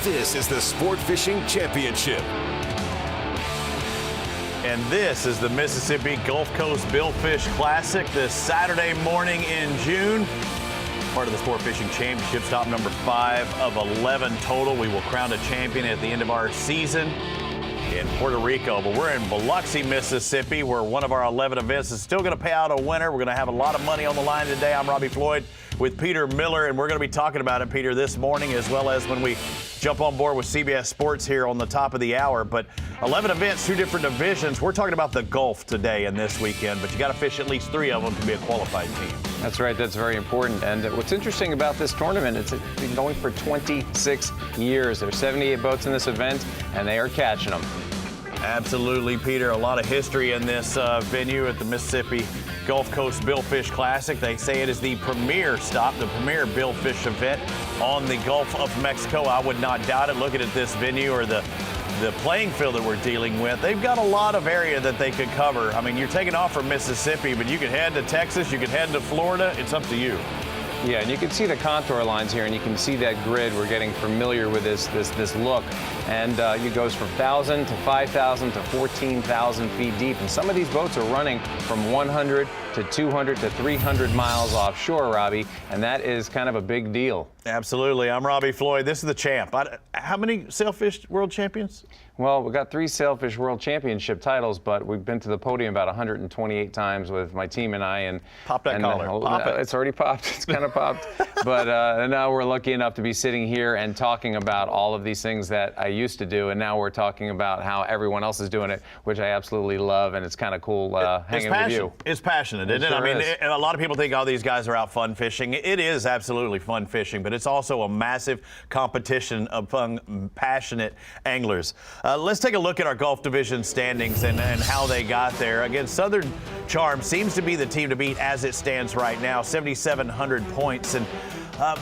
This is the Sport Fishing Championship. And this is the Mississippi Gulf Coast Billfish Classic this Saturday morning in June. Part of the Sport Fishing Championship, stop number 5 of 11 total. We will crown a champion at the end of our season in Puerto Rico. But we're in Biloxi, Mississippi, where one of our 11 events is still going to pay out a winner. We're going to have a lot of money on the line today. I'm Robbie Floyd with Peter Miller, and we're going to be talking about it, Peter, this morning, as well as when we jump on board with CBS Sports here on the top of the hour. But 11 events, 2 different divisions. We're talking about the Gulf today and this weekend, but you got to fish at least 3 of them to be a qualified team. That's right. That's very important. And what's interesting about this tournament, it's been going for 26 years. There's 78 boats in this event, and they are catching them. Absolutely, Peter. A lot of history in this venue at the Mississippi Gulf Coast Billfish Classic. They say it is the premier stop, the premier billfish event on the Gulf of Mexico. I would not doubt it. Looking at this venue or the playing field that we're dealing with, they've got a lot of area that they could cover. I mean, you're taking off from Mississippi, but you could head to Texas, you could head to Florida. It's up to you. Yeah, and you can see the contour lines here, and you can see that grid. We're getting familiar with this look. And it goes from 1,000 to 5,000 to 14,000 feet deep. And some of these boats are running from 100 to 200 to 300 miles offshore, Robbie, and that is kind of a big deal. Absolutely. I'm Robbie Floyd. This is the champ. How many sailfish world champions? Well, we've got 3 sailfish world championship titles, but we've been to the podium about 128 times with my team and I. And pop that collar. Pop it. It's already popped. It's kind of popped. But now we're lucky enough to be sitting here and talking about all of these things that I used to do, and now we're talking about how everyone else is doing it, which I absolutely love, and it's kind of cool hanging with you. It's passionate, isn't it? I mean, a lot of people think, oh, these guys are out fun fishing. It is absolutely fun fishing, but it's also a massive competition among passionate anglers. Let's take a look at our Gulf Division standings and how they got there. Again, Southern Charm seems to be the team to beat as it stands right now, 7,700 points. And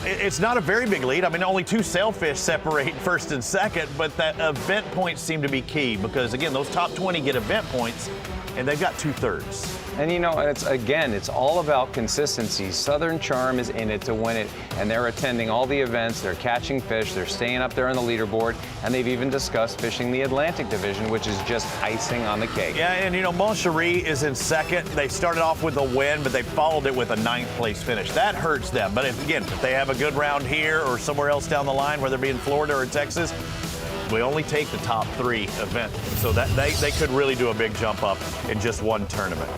it's not a very big lead. I mean, only 2 sailfish separate first and second, but that event points seem to be key because, again, those top 20 get event points, and they've got 2/3. And you know, it's all about consistency. Southern Charm is in it to win it, and they're attending all the events. They're catching fish. They're staying up there on the leaderboard, and they've even discussed fishing the Atlantic Division, which is just icing on the cake. Yeah, and you know, Moncherie is in second. They started off with a win, but they followed it with a 9th place finish. That hurts them. But if they have a good round here or somewhere else down the line, whether it be in Florida or Texas, we only take the top 3 events. So that they could really do a big jump up in just one tournament.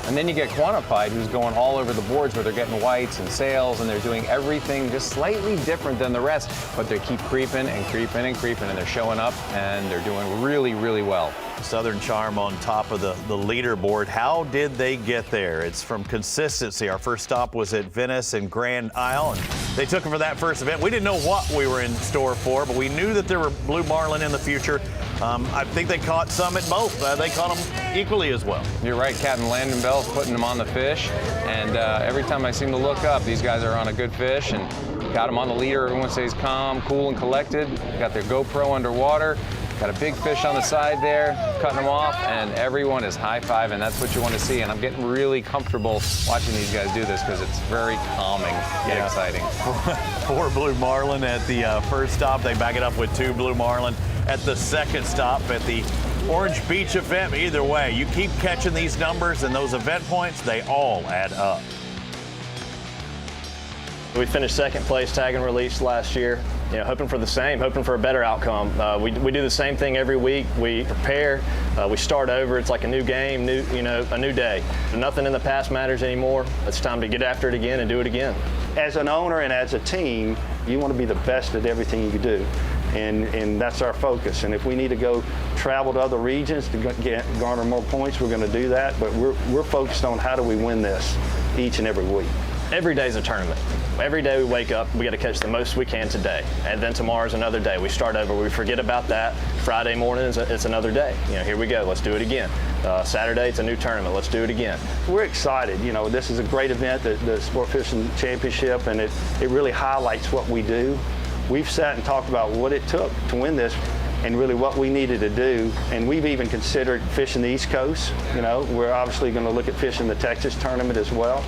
And then you get Quantified, who's going all over the boards where they're getting whites and sails, and they're doing everything just slightly different than the rest, but they keep creeping and creeping and creeping, and they're showing up, and they're doing really, really well. Southern Charm on top of the leaderboard. How did they get there? It's from consistency. Our first stop was at Venice and Grand Isle, and they took them for that first event. We didn't know what we were in store for, but we knew that there were blue marlin in the future. I think they caught some at both. They caught them equally as well. You're right, Captain Landon Bell's putting them on the fish, and every time I seem to look up, these guys are on a good fish, and got them on the leader. Everyone stays calm, cool, and collected. Got their GoPro underwater. Got a big fish on the side there, cutting them off, and everyone is high-fiving. That's what you want to see, and I'm getting really comfortable watching these guys do this because it's very calming and exciting. 4 blue marlin at the first stop. They back it up with 2 blue marlin at the second stop at the Orange Beach event. Either way, you keep catching these numbers and those event points, they all add up. We finished 2nd place tag and release last year, hoping for the same, hoping for a better outcome. We do the same thing every week. We prepare, we start over. It's like a new game, a new day. Nothing in the past matters anymore. It's time to get after it again and do it again. As an owner and as a team, you want to be the best at everything you do. And that's our focus. And if we need to go travel to other regions to garner more points, we're going to do that. But we're focused on how do we win this each and every week. Every day is a tournament. Every day we wake up, we got to catch the most we can today. And then tomorrow's another day. We start over. We forget about that. Friday morning, it's another day. Here we go. Let's do it again. Saturday, it's a new tournament. Let's do it again. We're excited. This is a great event, the Sport Fishing Championship, and it really highlights what we do. We've sat and talked about what it took to win this, and really what we needed to do. And we've even considered fishing the East Coast. You know, we're obviously going to look at fishing the Texas tournament as well.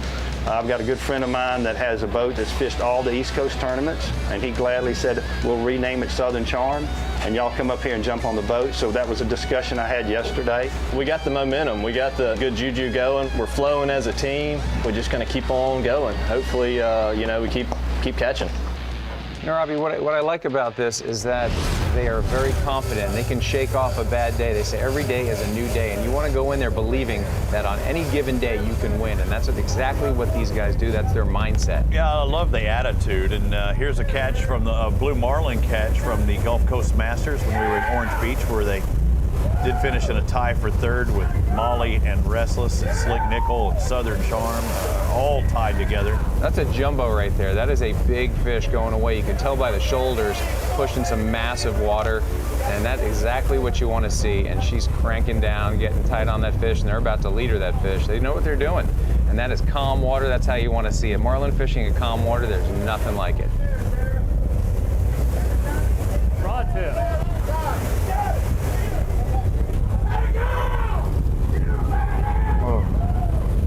I've got a good friend of mine that has a boat that's fished all the East Coast tournaments, and he gladly said, we'll rename it Southern Charm, and y'all come up here and jump on the boat. So that was a discussion I had yesterday. We got the momentum. We got the good juju going. We're flowing as a team. We're just going to keep on going. Hopefully, you know, we keep catching. You know, Robbie, what I like about this is that they are very confident. They can shake off a bad day. They say every day is a new day, and you want to go in there believing that on any given day you can win, and that's exactly what these guys do. That's their mindset. Yeah, I love the attitude. And here's a catch from the blue marlin catch from the Gulf Coast Masters when we were at Orange Beach, where they did finish in a tie for third with Molly and Restless and Slick Nickel and Southern Charm, all tied together. That's a jumbo right there. That is a big fish going away. You can tell by the shoulders pushing some massive water, and that's exactly what you want to see. And she's cranking down, getting tight on that fish, and they're about to leader that fish. They know what they're doing, and that is calm water. That's how you want to see it. Marlin fishing in calm water, there's nothing like it. Rod tip.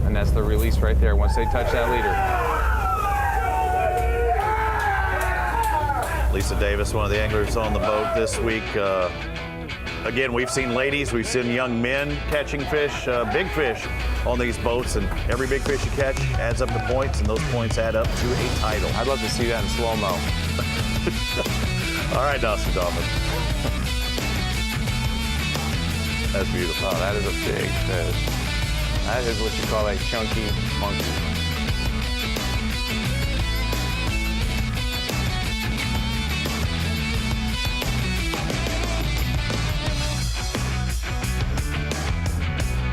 And that's the release right there once they touch that leader. Lisa Davis, one of the anglers on the boat this week. Again, we've seen ladies, we've seen young men catching fish, big fish on these boats, and every big fish you catch adds up to points, and those points add up to a title. I'd love to see that in slow-mo. All right, Dawson Dolphin. That's beautiful. Oh, that is a big fish. That is what you call a chunky monkey.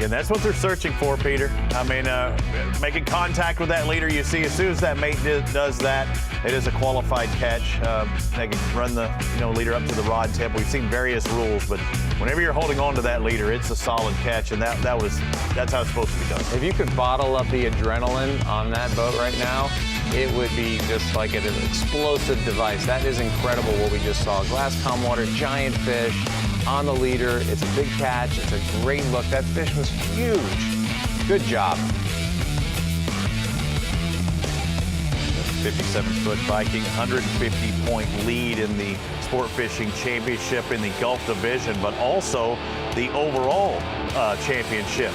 And that's what they're searching for, Peter. I mean, making contact with that leader. You see, as soon as that mate does that, it is a qualified catch. They can run the leader up to the rod tip. We've seen various rules, but whenever you're holding on to that leader, it's a solid catch, and that's how it's supposed to be done. If you could bottle up the adrenaline on that boat right now, it would be just like an explosive device. That is incredible what we just saw. Glass calm water, giant fish on the leader. It's a big catch. It's a great look. That fish was huge. Good job. 57-foot Viking, 150-point lead in the Sport Fishing Championship in the Gulf Division, but also the overall championship.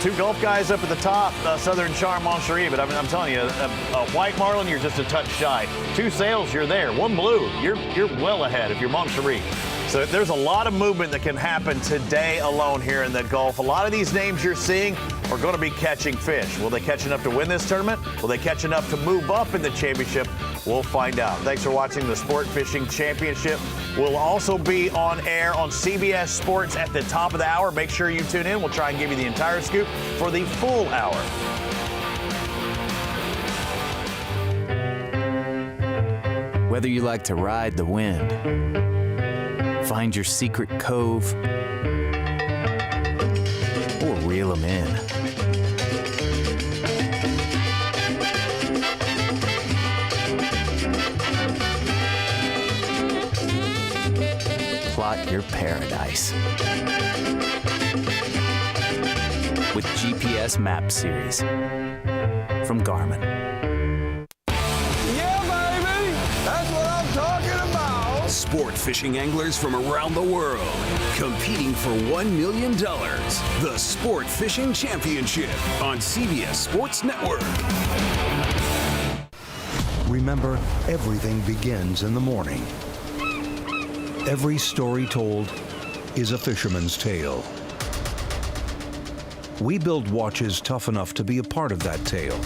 Two Gulf guys up at the top, Southern Charm, Moncherie, but I'm telling you, a white marlin, you're just a touch shy. Two sails, you're there. One blue, you're well ahead if you're Moncherie. So there's a lot of movement that can happen today alone here in the Gulf. A lot of these names you're seeing are going to be catching fish. Will they catch enough to win this tournament? Will they catch enough to move up in the championship? We'll find out. Thanks for watching the Sport Fishing Championship. We'll also be on air on CBS Sports at the top of the hour. Make sure you tune in. We'll try and give you the entire scoop for the full hour. Whether you like to ride the wind, find your secret cove, or reel them in. Plot your paradise with GPS Map Series from Garmin. Sport fishing anglers from around the world competing for $1 million. The Sport Fishing Championship on CBS Sports Network. Remember, everything begins in the morning. Every story told is a fisherman's tale. We build watches tough enough to be a part of that tale.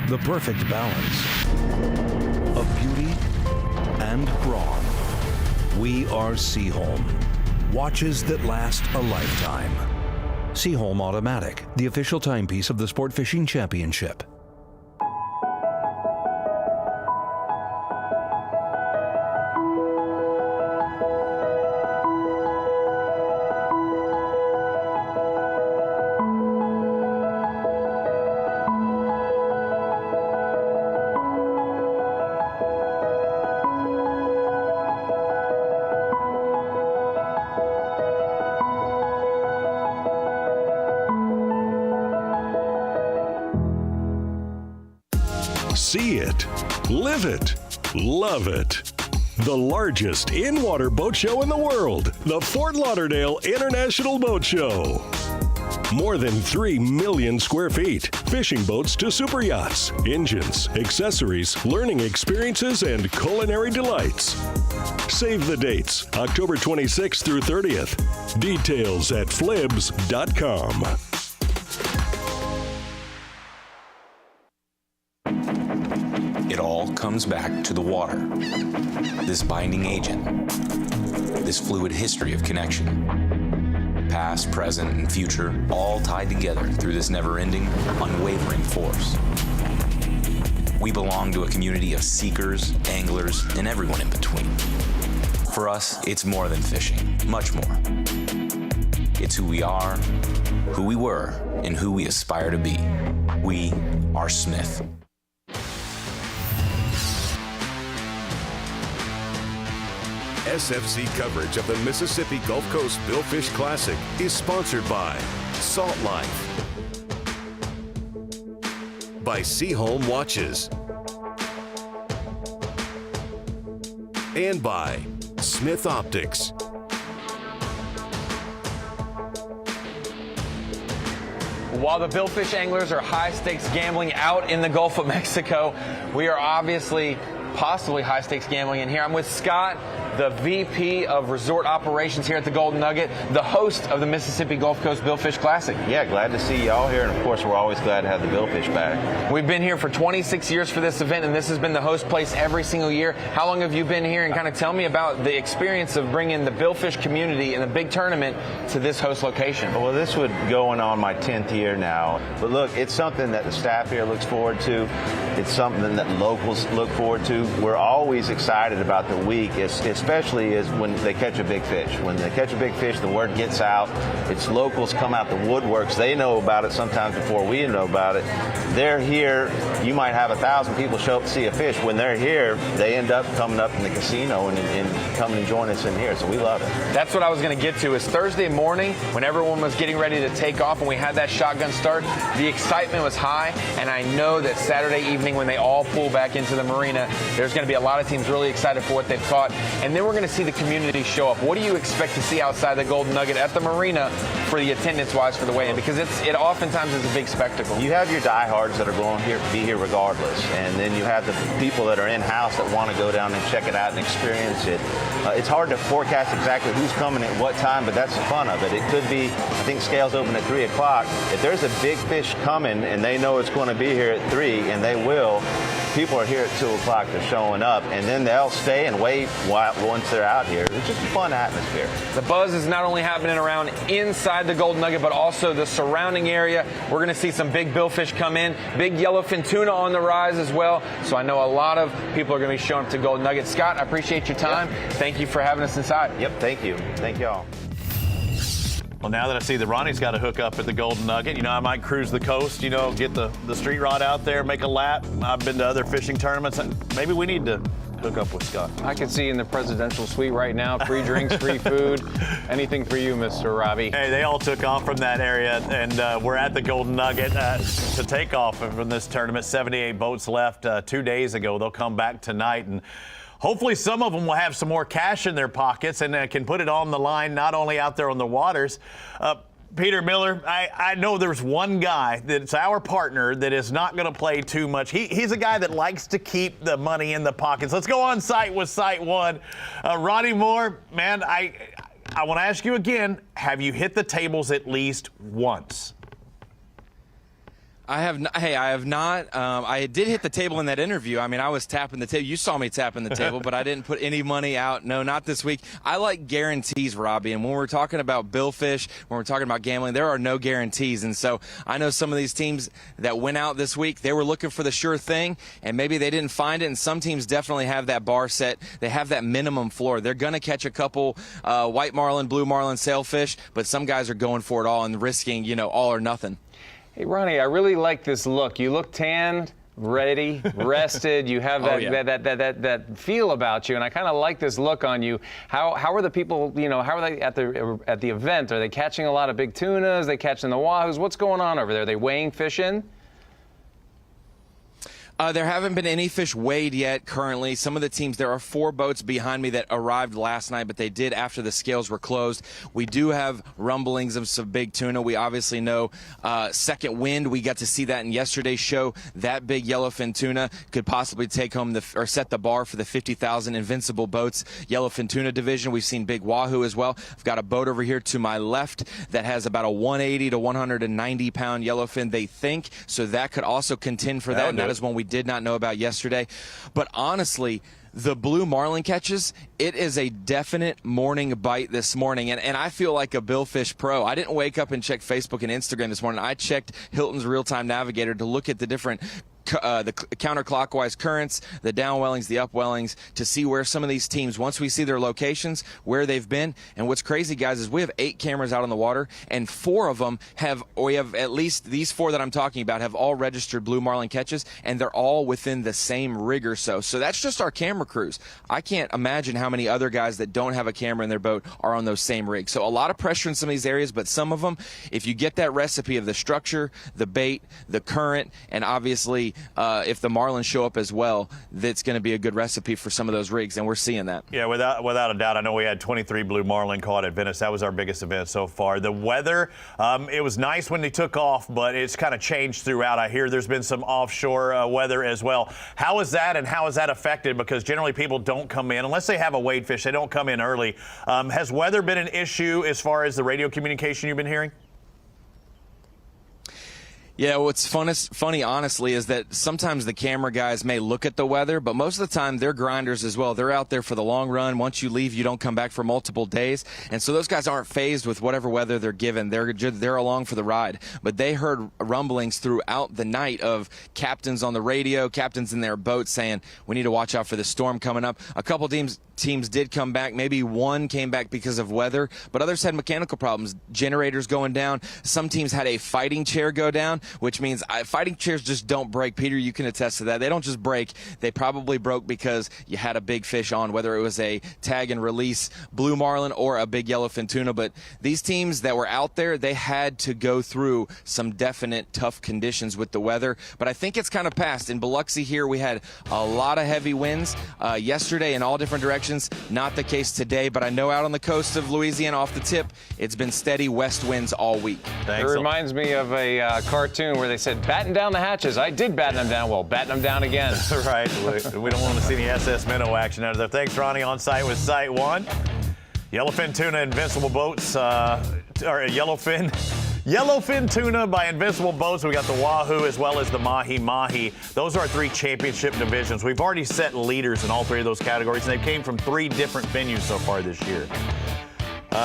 The perfect balance of beauty and brawn. We are Seaholm. Watches that last a lifetime. Seaholm Automatic, the official timepiece of the Sport Fishing Championship. See it, live it, love it. The largest in-water boat show in the world, the Fort Lauderdale International Boat Show. More than 3 million square feet, fishing boats to super yachts, engines, accessories, learning experiences, and culinary delights. Save the dates, October 26th through 30th. Details at flibs.com. It all comes back to the water. This binding agent. This fluid history of connection. Past, present, and future, all tied together through this never-ending, unwavering force. We belong to a community of seekers, anglers, and everyone in between. For us, it's more than fishing, much more. It's who we are, who we were, and who we aspire to be. We are Smith. SFC coverage of the Mississippi Gulf Coast Billfish Classic is sponsored by Salt Life, by Seaholm Watches, and by Smith Optics. While the Billfish anglers are high-stakes gambling out in the Gulf of Mexico, we are obviously possibly high-stakes gambling in here. I'm with Scott, the VP of Resort Operations here at the Golden Nugget, the host of the Mississippi Gulf Coast Billfish Classic. Yeah, glad to see y'all here, and of course we're always glad to have the Billfish back. We've been here for 26 years for this event, and this has been the host place every single year. How long have you been here? And kind of tell me about the experience of bringing the Billfish community and the big tournament to this host location. Well, this would going on my 10th year now. But look, it's something that the staff here looks forward to. It's something that locals look forward to. We're always excited about the week, especially is when they catch a big fish. When they catch a big fish, the word gets out. It's locals come out the woodworks. They know about it sometimes before we know about it. They're here. You might have 1,000 people show up to see a fish. When they're here, they end up coming up in the casino and coming and joining us in here. So we love it. That's what I was going to get to. Is Thursday morning when everyone was getting ready to take off and we had that shotgun start, the excitement was high. And I know that Saturday evening when they all pull back into the marina, there's going to be a lot of teams really excited for what they've caught. And then we're going to see the community show up. What do you expect to see outside the Golden Nugget at the marina for the attendance-wise for the weigh-in? Because it oftentimes is a big spectacle. You have your diehards that are going to be here regardless, and then you have the people that are in-house that want to go down and check it out and experience it. It's hard to forecast exactly who's coming at what time, but that's the fun of it. It could be, I think scales open at 3 o'clock. If there's a big fish coming and they know it's going to be here at 3, and they will, people are here at 2 o'clock, they're showing up, and then they'll stay and wait once they're out here. It's just a fun atmosphere. The buzz is not only happening around inside the Golden Nugget, but also the surrounding area. We're going to see some big billfish come in, big yellowfin tuna on the rise as well. So I know a lot of people are going to be showing up to Golden Nugget. Scott, I appreciate your time. Yep. Thank you for having us inside. Yep, thank you. Thank y'all. Well, now that I see that Ronnie's got to hook up at the Golden Nugget, I might cruise the coast, get the street rod out there, make a lap. I've been to other fishing tournaments. Maybe we need to hook up with Scott. I can see you in the presidential suite right now. Free drinks, free food. Anything for you, Mr. Robbie. Hey, they all took off from that area, and we're at the Golden Nugget to take off from this tournament. 78 boats left 2 days ago. They'll come back tonight, and hopefully some of them will have some more cash in their pockets and can put it on the line, not only out there on the waters. Peter Miller, I know there's one guy that's our partner that is not going to play too much. He's a guy that likes to keep the money in the pockets. Let's go on site with Site 1. Ronnie Moore, man, I want to ask you again, have you hit the tables at least once? I have not. I did hit the table in that interview. I mean, I was tapping the table. You saw me tapping the table, but I didn't put any money out. No, not this week. I like guarantees, Robbie. And when we're talking about billfish, when we're talking about gambling, there are no guarantees. And so I know some of these teams that went out this week, they were looking for the sure thing, and maybe they didn't find it. And some teams definitely have that bar set. They have that minimum floor. They're going to catch a couple white marlin, blue marlin, sailfish, but some guys are going for it all and risking, all or nothing. Hey, Ronnie, I really like this look. You look tanned, ready, rested. You have that feel about you, and I kind of like this look on you. How are the people, how are they at the event? Are they catching a lot of big tunas? Are they catching the wahoos? What's going on over there? Are they weighing fish in? There haven't been any fish weighed yet currently. Some of the teams, there are 4 boats behind me that arrived last night, but they did after the scales were closed. We do have rumblings of some big tuna. We obviously know second wind. We got to see that in yesterday's show. That big yellowfin tuna could possibly take home or set the bar for the 50,000 Invincible Boats yellowfin tuna division. We've seen big wahoo as well. I've got a boat over here to my left that has about a 180 to 190 pound yellowfin, they think. So that could also contend for that. And that is one we did not know about yesterday. But honestly, the blue marlin catches, it is a definite morning bite this morning. And I feel like a Billfish pro. I didn't wake up and check Facebook and Instagram this morning. I checked Hilton's Real-Time Navigator to look at the different the counterclockwise currents, the downwellings, the upwellings, to see where some of these teams, once we see their locations, where they've been. And what's crazy, guys, is we have 8 cameras out on the water, and 4 of them we have at least these 4 that I'm talking about have all registered blue marlin catches, and they're all within the same rig or so. So that's just our camera crews. I can't imagine how many other guys that don't have a camera in their boat are on those same rigs. So a lot of pressure in some of these areas, but some of them, if you get that recipe of the structure, the bait, the current, and obviously if the marlins show up as well, that's going to be a good recipe for some of those rigs, and we're seeing that. Yeah, without a doubt. I know we had 23 blue marlin caught at Venice. That was our biggest event so far. The weather, it was nice when they took off, but it's kind of changed throughout. I hear there's been some offshore weather as well. How is that, and how is that affected? Because generally people don't come in, unless they have a wade fish, they don't come in early. Has weather been an issue as far as the radio communication you've been hearing? Yeah, what's funny, honestly, is that sometimes the camera guys may look at the weather, but most of the time they're grinders as well. They're out there for the long run. Once you leave, you don't come back for multiple days. And so those guys aren't fazed with whatever weather they're given. They're along for the ride. But they heard rumblings throughout the night of captains on the radio, captains in their boats saying, we need to watch out for the storm coming up. A couple teams did come back. Maybe one came back because of weather, but others had mechanical problems, generators going down. Some teams had a fighting chair go down, which means fighting chairs just don't break. Peter, you can attest to that. They don't just break. They probably broke because you had a big fish on, whether it was a tag and release blue marlin or a big yellowfin tuna. But these teams that were out there, they had to go through some definite tough conditions with the weather. But I think it's kind of passed. In Biloxi here, we had a lot of heavy winds yesterday in all different directions. Not the case today, but I know out on the coast of Louisiana off the tip, it's been steady west winds all week. Thanks. It reminds me of a cartoon where they said, batten down the hatches. I did batten them down. Well, batten them down again. Right. We don't want to see the SS Minnow action out of there. Thanks, Ronnie, on site with Site 1. Yellowfin tuna, Invincible Boats, or Yellowfin tuna by Invincible Boats. We got the wahoo as well as the mahi-mahi. Those are our 3 championship divisions. We've already set leaders in all 3 of those categories, and they came from 3 different venues so far this year.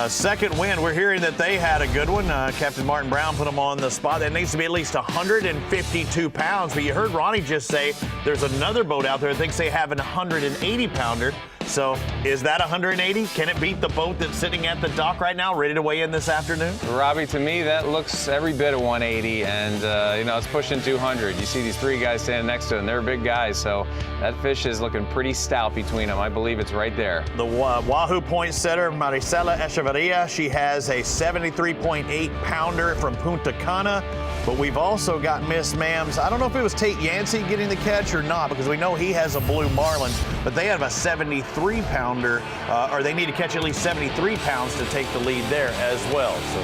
Second wind, we're hearing that they had a good one. Captain Martin Brown put them on the spot. That needs to be at least 152 pounds. But you heard Ronnie just say there's another boat out there that thinks they have an 180-pounder. So is that 180? Can it beat the boat that's sitting at the dock right now, ready to weigh in this afternoon? Robbie, to me, that looks every bit of 180, and it's pushing 200. You see these 3 guys standing next to them. They're big guys, so that fish is looking pretty stout between them. I believe it's right there. The wahoo point setter, Maricela Echeverria, she has a 73.8-pounder from Punta Cana. But we've also got Miss Mams. I don't know if it was Tate Yancey getting the catch or not, because we know he has a blue marlin, but they have a 73-pounder, or they need to catch at least 73 pounds to take the lead there as well. So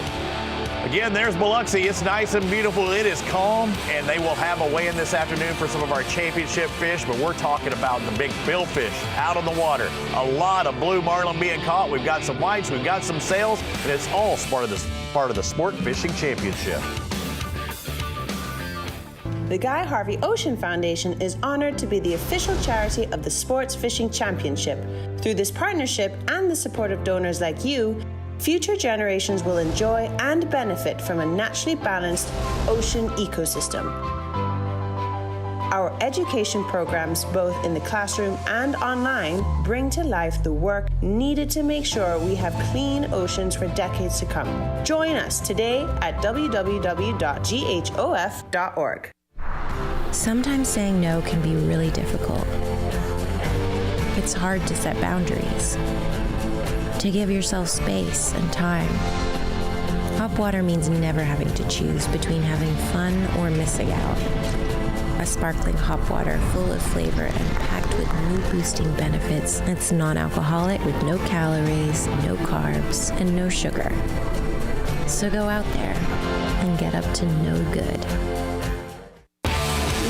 again, there's Biloxi. It's nice and beautiful. It is calm, and they will have a weigh-in this afternoon for some of our championship fish, but we're talking about the big billfish out on the water. A lot of blue marlin being caught. We've got some whites, we've got some sails, and it's all part of the Sport Fishing Championship. The Guy Harvey Ocean Foundation is honored to be the official charity of the Sports Fishing Championship. Through this partnership and the support of donors like you, future generations will enjoy and benefit from a naturally balanced ocean ecosystem. Our education programs, both in the classroom and online, bring to life the work needed to make sure we have clean oceans for decades to come. Join us today at www.ghof.org. Sometimes saying no can be really difficult. It's hard to set boundaries, to give yourself space and time. Upwater means never having to choose between having fun or missing out. a sparkling hop water full of flavor and packed with mood-boosting benefits that's non-alcoholic with no calories, no carbs, and no sugar. So go out there and get up to no good.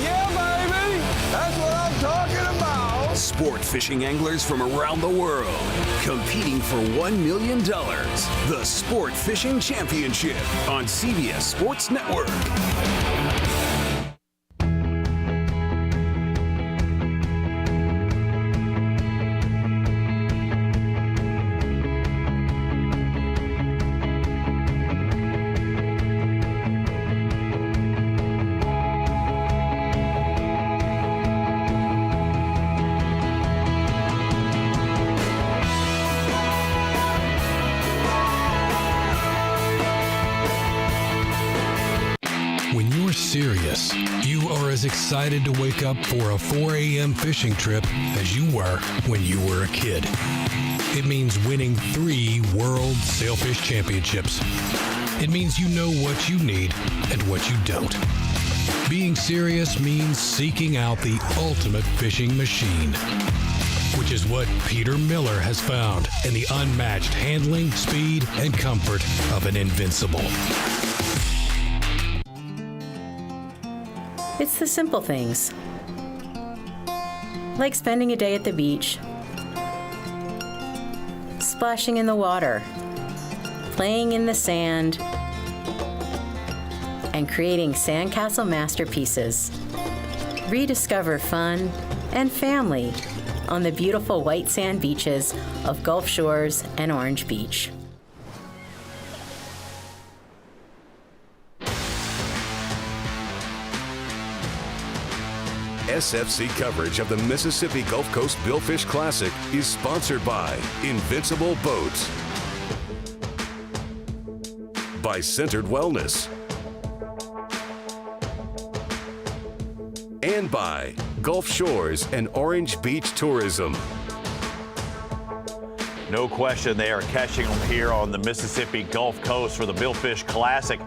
Yeah, baby! That's what I'm talking about! Sport fishing anglers from around the world competing for $1 million. The Sport Fishing Championship on CBS Sports Network. When you're serious, you are as excited to wake up for a 4 a.m. fishing trip as you were when you were a kid. It means winning 3 World Sailfish Championships. It means you know what you need and what you don't. Being serious means seeking out the ultimate fishing machine, which is what Peter Miller has found in the unmatched handling, speed, and comfort of an Invincible. It's the simple things, like spending a day at the beach, splashing in the water, playing in the sand, and creating sandcastle masterpieces. Rediscover fun and family on the beautiful white sand beaches of Gulf Shores and Orange Beach. SFC coverage of the Mississippi Gulf Coast Billfish Classic is sponsored by Invincible Boats, by Centered Wellness, and by Gulf Shores and Orange Beach Tourism. No question they are catching them here on the Mississippi Gulf Coast for the Billfish Classic.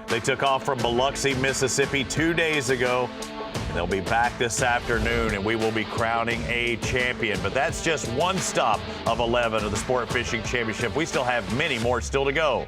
They took off from Biloxi, Mississippi 2 days ago. They'll be back this afternoon, and we will be crowning a champion. But that's just one stop of 11 of the Sport Fishing Championship. We still have many more still to go.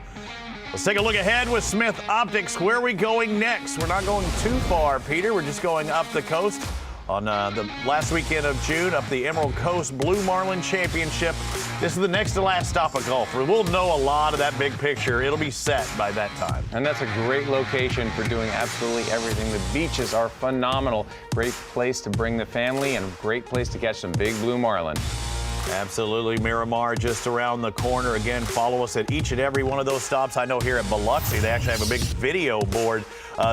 Let's take a look ahead with Smith Optics. Where are we going next? We're not going too far, Peter. We're just going up the coast on the last weekend of June, up the Emerald Coast Blue Marlin Championship. This is the next to last stop of golf. We'll know a lot of that big picture. It'll be set by that time. And that's a great location for doing absolutely everything. The beaches are phenomenal. Great place to bring the family and a great place to catch some big blue marlin. Absolutely. Miramar just around the corner. Again, follow us at each and every one of those stops. I know here at Biloxi, they actually have a big video board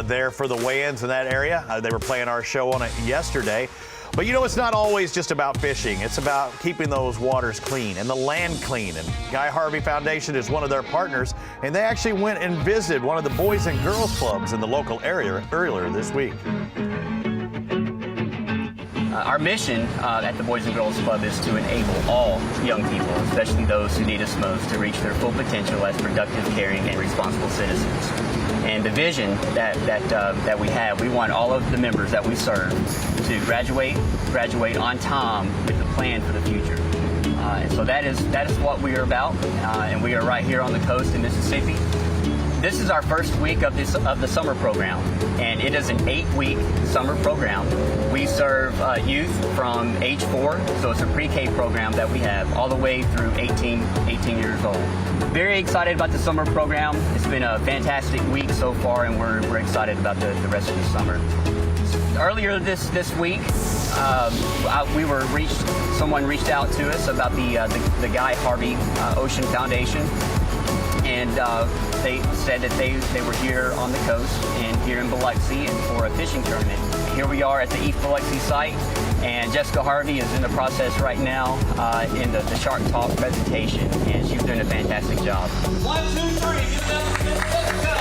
there for the weigh-ins in that area. They were playing our show on it yesterday. But you know, it's not always just about fishing. It's about keeping those waters clean and the land clean. And Guy Harvey Foundation is one of their partners. And they actually went and visited one of the Boys and Girls Clubs in the local area earlier this week. Our mission at the Boys and Girls Club is to enable all young people, especially those who need us most, to reach their full potential as productive, caring, and responsible citizens. And the vision that we have, we want all of the members that we serve to graduate on time with a plan for the future. And so that is what we are about, and we are right here on the coast in Mississippi. This is our first week of the summer program, and it is an 8-week summer program. We serve youth from age 4, so it's a pre-K program that we have all the way through 18 years old. Very excited about the summer program. It's been a fantastic week so far, and we're excited about the rest of the summer. Earlier this week, someone reached out to us about the Guy Harvey Ocean Foundation. And they said that they were here on the coast and here in Biloxi and for a fishing tournament. Here we are at the East Biloxi site, and Jessica Harvey is in the process right now in the Shark Talk presentation, and she's doing a fantastic job. 1, 2, 3, give it up to Jessica.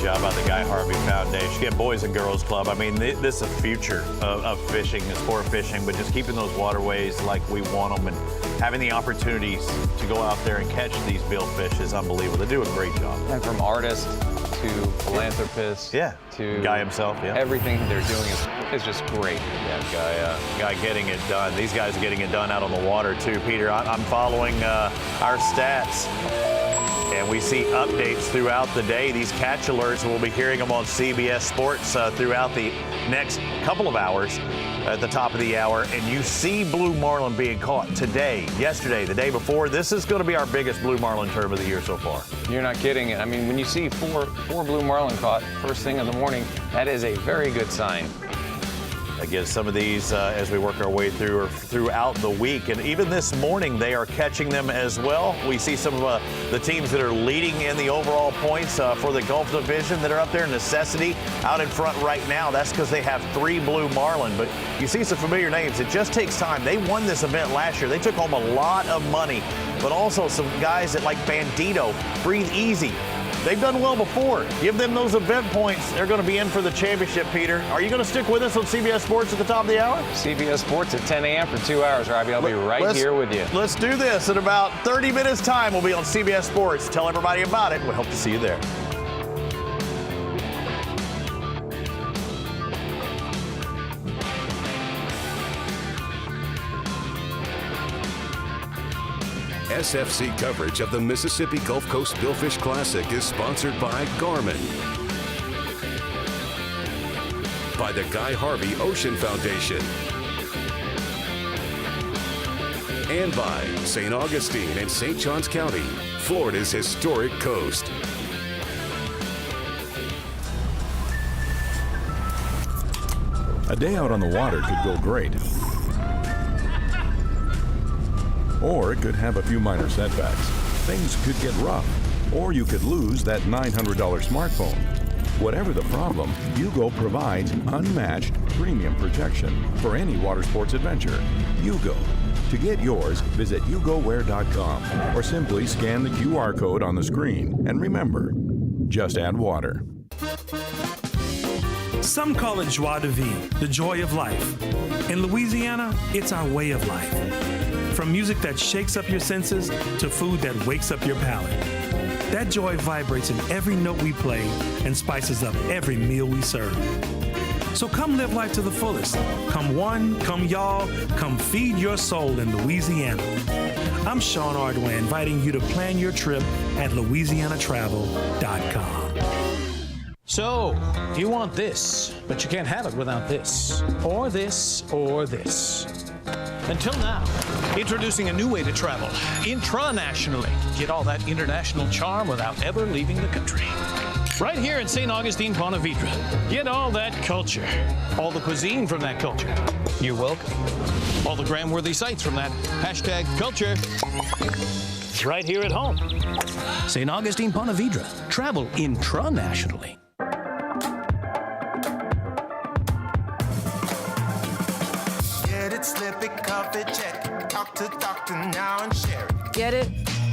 Job by the Guy Harvey Foundation. Again, Boys and Girls Club. I mean, this is the future of fishing, and sport fishing, but just keeping those waterways like we want them. And having the opportunities to go out there and catch these billfish is unbelievable. They do a great job. And from artists to philanthropists, to guy himself, everything they're doing is just great. Yeah, guy getting it done. These guys are getting it done out on the water too. Peter, I'm following our stats, and we see updates throughout the day. These catch alerts, we'll be hearing them on CBS Sports throughout the next couple of hours at the top of the hour. And you see blue marlin being caught today, yesterday, the day before. This is going to be our biggest blue marlin term of the year so far. You're not kidding. I mean, when you see four blue marlin caught first thing in the morning, that is a very good sign. Again, some of these as we work our way through or throughout the week. And even this morning, they are catching them as well. We see some of the teams that are leading in the overall points for the Gulf Division that are up there. Necessity out in front right now. That's because they have 3 blue marlin. But you see some familiar names. It just takes time. They won this event last year. They took home a lot of money. But also some guys that like Bandito, Breathe Easy. They've done well before. Give them those event points. They're going to be in for the championship, Peter. Are you going to stick with us on CBS Sports at the top of the hour? CBS Sports at 10 a.m. for 2 hours, Robbie. I'll be right here with you. Let's do this. In about 30 minutes' time, we'll be on CBS Sports. Tell everybody about it. We hope to see you there. SFC coverage of the Mississippi Gulf Coast Billfish Classic is sponsored by Garmin, by the Guy Harvey Ocean Foundation, and by St. Augustine and St. Johns County, Florida's historic coast. A day out on the water could go great. Or it could have a few minor setbacks. Things could get rough. Or you could lose that $900 smartphone. Whatever the problem, Yugo provides unmatched premium protection for any water sports adventure. Yugo. To get yours, visit YugoWear.com or simply scan the QR code on the screen. And remember, just add water. Some call it joie de vivre, the joy of life. In Louisiana, it's our way of life. From music that shakes up your senses to food that wakes up your palate. That joy vibrates in every note we play and spices up every meal we serve. So come live life to the fullest. Come one, come y'all, come feed your soul in Louisiana. I'm Sean Ardway, inviting you to plan your trip at LouisianaTravel.com. So, you want this, but you can't have it without this, or this, or this. Until now, introducing a new way to travel, intranationally. Get all that international charm without ever leaving the country. Right here in St. Augustine, Ponte Vedra. Get all that culture, all the cuisine from that culture. You're welcome. All the gram-worthy sites from that hashtag culture. It's right here at home. St. Augustine, Ponte Vedra. Travel intranationally. Slip it, cuff it, check it. Talk to doctor now and share it. Get it,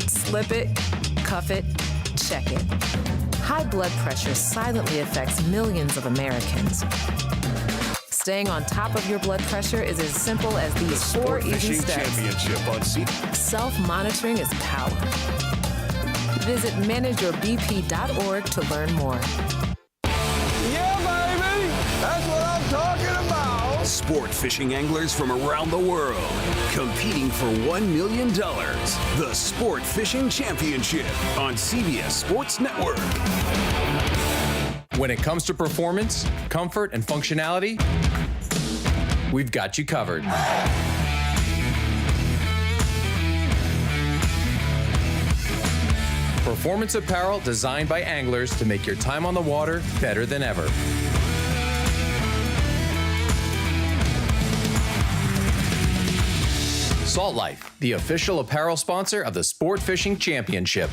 slip it, cuff it, check it. High blood pressure silently affects millions of Americans. Staying on top of your blood pressure is as simple as these 4 easy steps. Championship on Self-monitoring is power. Visit manageyourbp.org to learn more. Yeah, baby! That's what I'm talking about! Sport fishing anglers from around the world competing for $1 million. The Sport Fishing Championship on CBS Sports Network. When it comes to performance, comfort, and functionality, we've got you covered. Performance apparel designed by anglers to make your time on the water better than ever. Salt Life, the official apparel sponsor of the Sport Fishing Championship.